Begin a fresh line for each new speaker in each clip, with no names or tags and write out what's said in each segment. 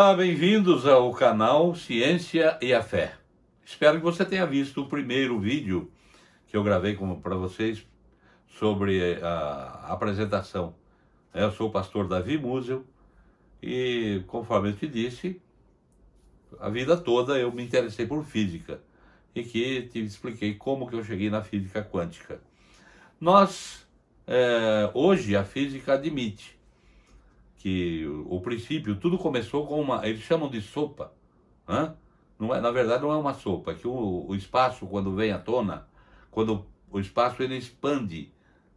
Olá, bem-vindos ao canal Ciência e a Fé. Espero que você tenha visto o primeiro vídeo que eu gravei para vocês sobre a apresentação. Eu sou o pastor Davi Musel e, conforme eu te disse, a vida toda eu me interessei por física e que te expliquei como que eu cheguei na física quântica. Hoje a física admite que o princípio, tudo começou com eles chamam de sopa, né? Não é, na verdade não é uma sopa, é que o espaço quando vem à tona, quando o espaço ele expande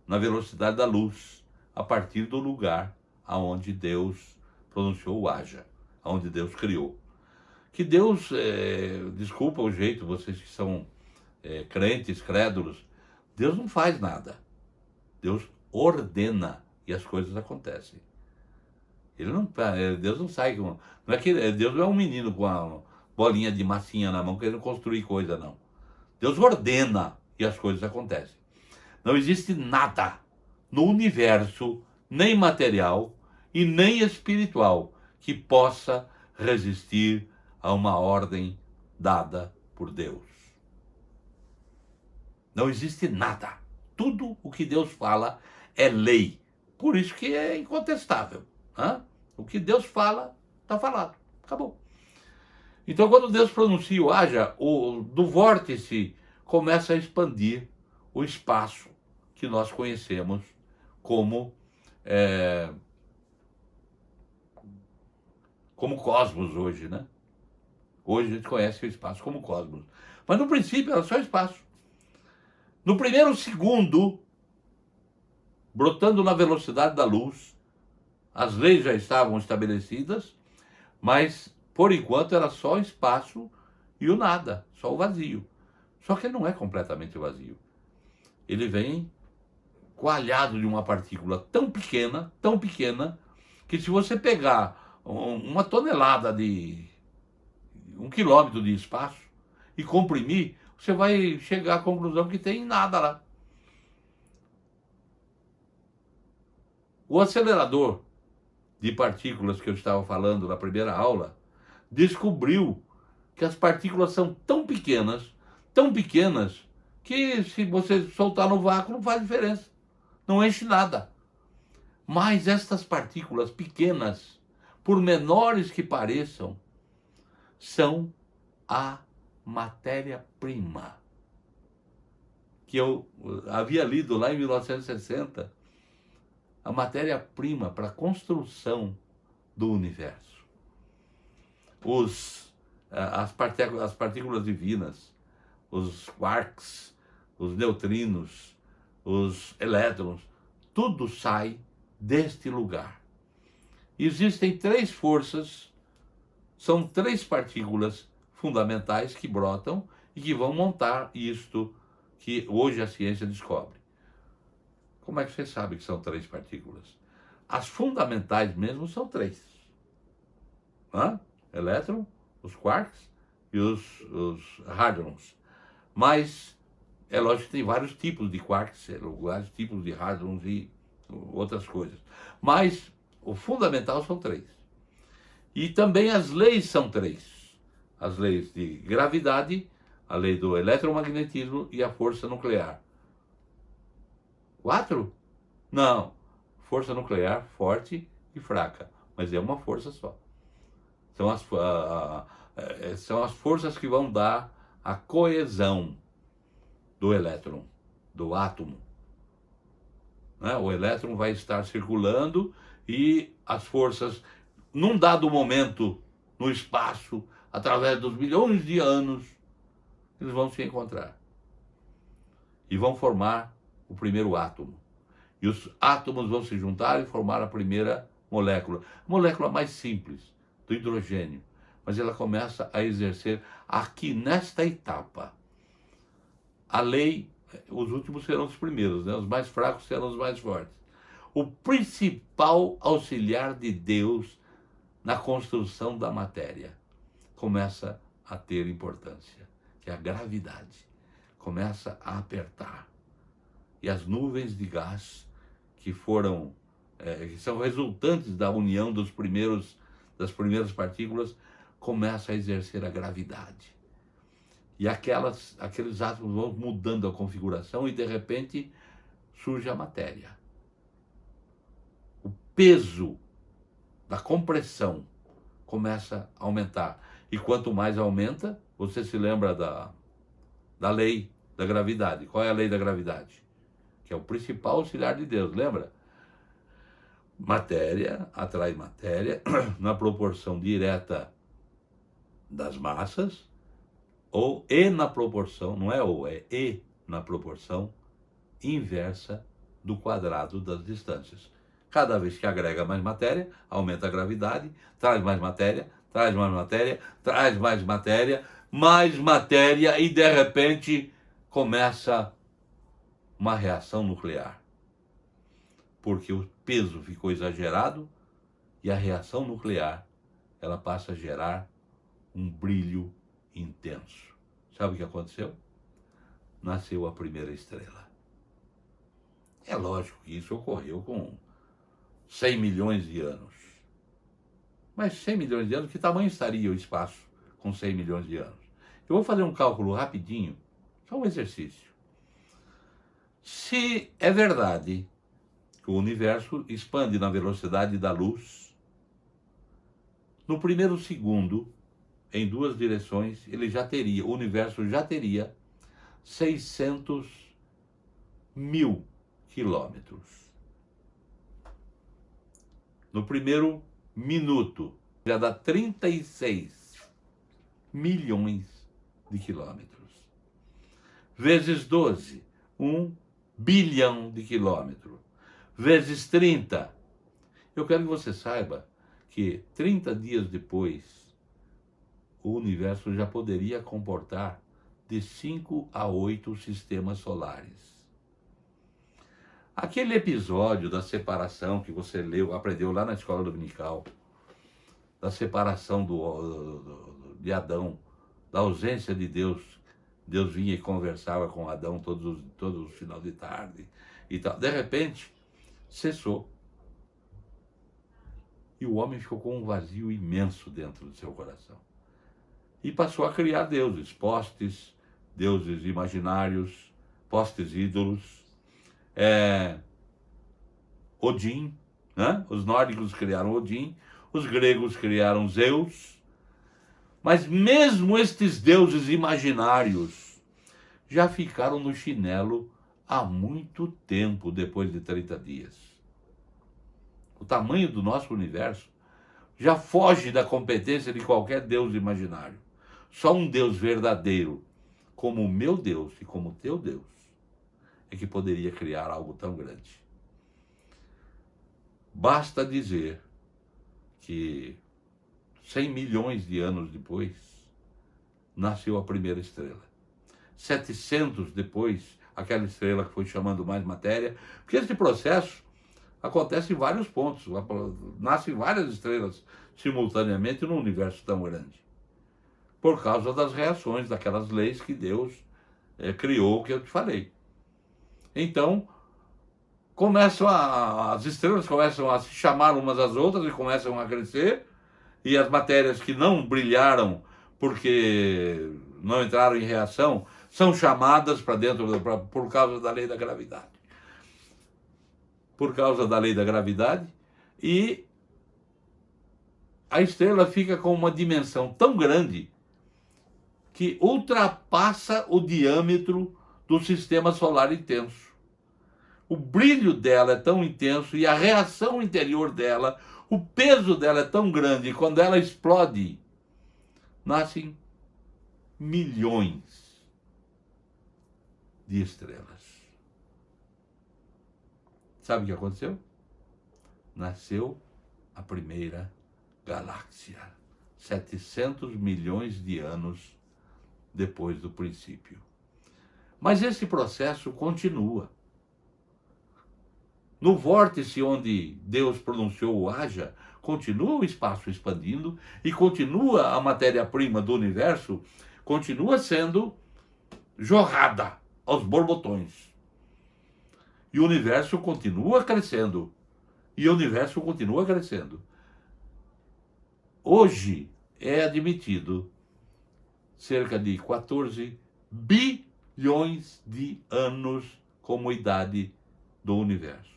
na velocidade da luz, a partir do lugar aonde Deus pronunciou o haja, aonde Deus criou. Que Deus, desculpa o jeito, vocês que são crentes, crédulos, Deus não faz nada, Deus ordena e as coisas acontecem. Deus não sai com. Não é que Deus não é um menino com a bolinha de massinha na mão querendo construir coisa, não. Deus ordena e as coisas acontecem. Não existe nada no universo, nem material e nem espiritual, que possa resistir a uma ordem dada por Deus. Não existe nada. Tudo o que Deus fala é lei. Por isso que é incontestável. O que Deus fala, está falado. Acabou. Então, quando Deus pronuncia o haja, do vórtice começa a expandir o espaço que nós conhecemos como cosmos hoje, né? Hoje a gente conhece o espaço como cosmos. Mas no princípio era só espaço. No primeiro segundo, brotando na velocidade da luz, as leis já estavam estabelecidas, mas por enquanto era só espaço e o nada, só o vazio. Só que ele não é completamente vazio. Ele vem coalhado de uma partícula tão pequena, que se você pegar uma tonelada de 1 quilômetro de espaço e comprimir, você vai chegar à conclusão que tem nada lá. O acelerador de partículas que eu estava falando na primeira aula, descobriu que as partículas são tão pequenas, que se você soltar no vácuo não faz diferença, não enche nada. Mas estas partículas pequenas, por menores que pareçam, são a matéria-prima. Que eu havia lido lá em 1960, a matéria-prima para a construção do universo. As partículas divinas, os quarks, os neutrinos, os elétrons, tudo sai deste lugar. Existem 3 forças, são 3 partículas fundamentais que brotam e que vão montar isto que hoje a ciência descobre. Como é que você sabe que são 3 partículas? As fundamentais mesmo são 3. Elétron, os quarks e os hadrons. Mas é lógico que tem vários tipos de quarks, vários tipos de hadrons e outras coisas. Mas o fundamental são 3. E também as leis são 3. As leis de gravidade, a lei do eletromagnetismo e a força nuclear. 4? Não. Força nuclear forte e fraca, mas é uma força só. São as forças que vão dar a coesão do elétron, do átomo. O elétron vai estar circulando e as forças, num dado momento no espaço, através dos milhões de anos, eles vão se encontrar e vão formar o primeiro átomo. E os átomos vão se juntar e formar a primeira molécula. A molécula mais simples, do hidrogênio. Mas ela começa a exercer aqui, nesta etapa, a lei. Os últimos serão os primeiros, né? Os mais fracos serão os mais fortes. O principal auxiliar de Deus na construção da matéria começa a ter importância, que é a gravidade. Começa a apertar. E as nuvens de gás que são resultantes da união das das primeiras partículas, começa a exercer a gravidade. E aqueles átomos vão mudando a configuração e, de repente, surge a matéria. O peso da compressão começa a aumentar. E quanto mais aumenta, você se lembra da lei da gravidade. Qual é a lei da gravidade? Que é o principal auxiliar de Deus, lembra? Matéria atrai matéria na proporção direta das massas, e na proporção, não é ou, é e na proporção inversa do quadrado das distâncias. Cada vez que agrega mais matéria, aumenta a gravidade, traz mais matéria, traz mais matéria, traz mais matéria, e de repente começa uma reação nuclear. Porque o peso ficou exagerado e a reação nuclear, ela passa a gerar um brilho intenso. Sabe o que aconteceu? Nasceu a primeira estrela. É lógico que isso ocorreu com 100 milhões de anos. Mas 100 milhões de anos, que tamanho estaria o espaço com 100 milhões de anos? Eu vou fazer um cálculo rapidinho, só um exercício. Se é verdade que o universo expande na velocidade da luz, no primeiro segundo, em duas direções, o universo já teria 600 mil quilômetros. No primeiro minuto, já dá 36 milhões de quilômetros. Vezes 12, 1 bilhão de quilômetros. Vezes 30. Eu quero que você saiba que 30 dias depois, o universo já poderia comportar de 5 a 8 sistemas solares. Aquele episódio da separação que você aprendeu lá na escola dominical, da separação de Adão, da ausência de Deus. Deus vinha e conversava com Adão todos os final de tarde e tal. De repente, cessou. E o homem ficou com um vazio imenso dentro do seu coração. E passou a criar deuses, postes, deuses imaginários, postes ídolos. Odin, né? Os nórdicos criaram Odin, os gregos criaram Zeus. Mas mesmo estes deuses imaginários já ficaram no chinelo há muito tempo depois de 30 dias. O tamanho do nosso universo já foge da competência de qualquer deus imaginário. Só um Deus verdadeiro, como o meu Deus e como o teu Deus, é que poderia criar algo tão grande. Basta dizer que 100 milhões de anos depois, nasceu a primeira estrela. 700 depois, aquela estrela que foi chamando mais matéria, porque esse processo acontece em vários pontos, nascem várias estrelas simultaneamente num universo tão grande, por causa das reações, daquelas leis que Deus criou, que eu te falei. Então, as estrelas começam a se chamar umas às outras e começam a crescer, e as matérias que não brilharam porque não entraram em reação são chamadas para dentro por causa da lei da gravidade. Por causa da lei da gravidade, e a estrela fica com uma dimensão tão grande que ultrapassa o diâmetro do sistema solar intenso. O brilho dela é tão intenso e a reação interior dela, o peso dela é tão grande, e quando ela explode, nascem milhões de estrelas. Sabe o que aconteceu? Nasceu a primeira galáxia, 700 milhões de anos depois do princípio. Mas esse processo continua. No vórtice onde Deus pronunciou o haja, continua o espaço expandindo e continua a matéria-prima do universo, continua sendo jorrada aos borbotões. E o universo continua crescendo. E o universo continua crescendo. Hoje é admitido cerca de 14 bilhões de anos como idade do universo.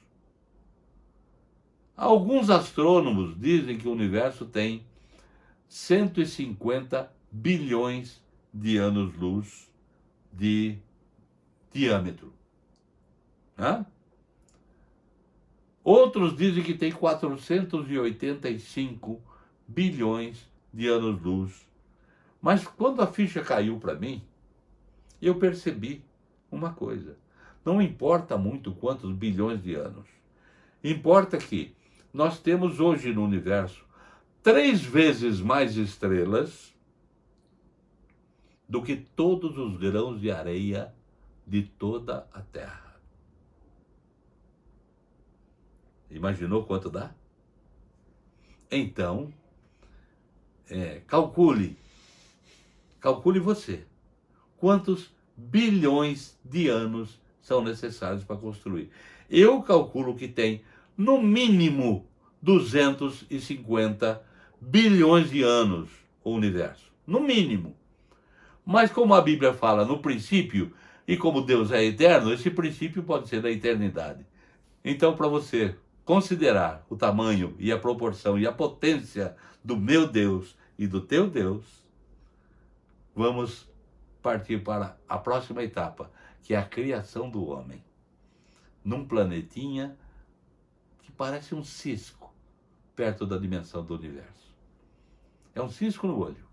Alguns astrônomos dizem que o universo tem 150 bilhões de anos-luz de diâmetro. Né? Outros dizem que tem 485 bilhões de anos-luz. Mas quando a ficha caiu para mim, eu percebi uma coisa. Não importa muito quantos bilhões de anos. Importa que nós temos hoje no universo 3 vezes mais estrelas do que todos os grãos de areia de toda a Terra. Imaginou quanto dá? Então, calcule você. Quantos bilhões de anos são necessários para construir? Eu calculo que tem, no mínimo, 250 bilhões de anos o universo. No mínimo. Mas como a Bíblia fala no princípio, e como Deus é eterno, esse princípio pode ser da eternidade. Então, para você considerar o tamanho e a proporção e a potência do meu Deus e do teu Deus, vamos partir para a próxima etapa, que é a criação do homem. Num planetinha que parece um cisco perto da dimensão do universo. É um cisco no olho.